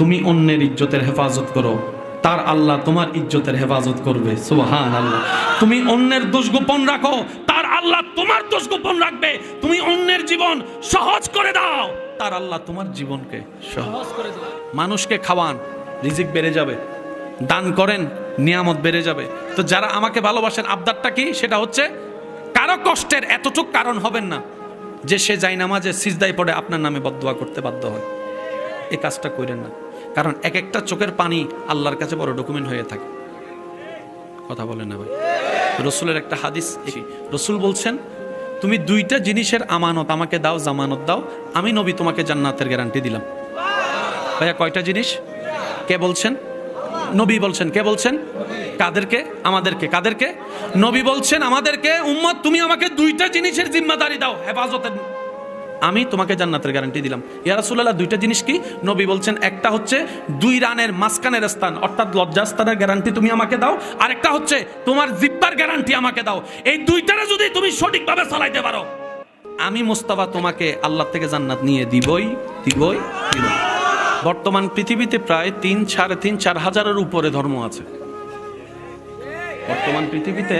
তুমি অন্যের ইজ্জতের হেফাজত করো, তার আল্লাহ তোমার ইজ্জতের হেফাজত করবে। সুবহানাল্লাহ। তুমি অন্যের দোষ গোপন রাখো, তার আল্লাহ তোমার দোষ গোপন রাখবে। তুমি অন্যের জীবন সহজ করে দাও, তার আল্লাহ তোমার জীবনকে সহজ করে দেবে। মানুষকে খাওয়ান, রিজিক বেড়ে যাবে। দান করেন, নিয়ামত বেড়ে যাবে। তো যারা আমাকে ভালোবাসেন, আবদারটা কি? সেটা হচ্ছে কারো কষ্টের এতটুক কারণ হবেন না যে সে জায়নামাজে সিজদায় পড়ে আপনার নামে বদদুয়া করতে বাধ্য হয়। এই কাজটা করেন না, কারণ এক একটা চোখের পানি আল্লাহর কাছে বড় ডকুমেন্ট হয়ে থাকে। কথা বলেন না ভাই? রসুলের একটা হাদিস, রসুল বলছেন, তুমি দুইটা জিনিসের আমানত আমাকে দাও, জামানত দাও, আমি নবী তোমাকে জান্নাতের গ্যারান্টি দিলাম। ভাইয়া কয়টা জিনিস? কে বলছেন? নবী বলছেন। কে বলছেন? কাদেরকে? আমাদেরকে। কাদেরকে? নবী বলছেন আমাদেরকে, উম্মত তুমি আমাকে দুইটা জিনিসের জিম্মাদারি দাও, হেফাজতের, আমি তোমাকে জান্নাতের গ্যারান্টি দিলাম। ইয়া রাসূলুল্লাহ, দুইটা জিনিস কি? নবী বলছেন, একটা হচ্ছে দুই রানের মাঝখানের স্থান, অর্থাৎ লজ্জাস্থানের গ্যারান্টি তুমি আমাকে দাও, আর একটা হচ্ছে তোমার জিব্বার গ্যারান্টি আমাকে দাও। এই দুইটারে যদি তুমি সঠিকভাবে চালাইতে পারো, আমি মুস্তাফা তোমাকে আল্লাহ থেকে জান্নাত নিয়ে দিবই। বর্তমান পৃথিবীতে প্রায় 3, 3.5, 4 হাজারের উপরে ধর্ম আছে। বর্তমান পৃথিবীতে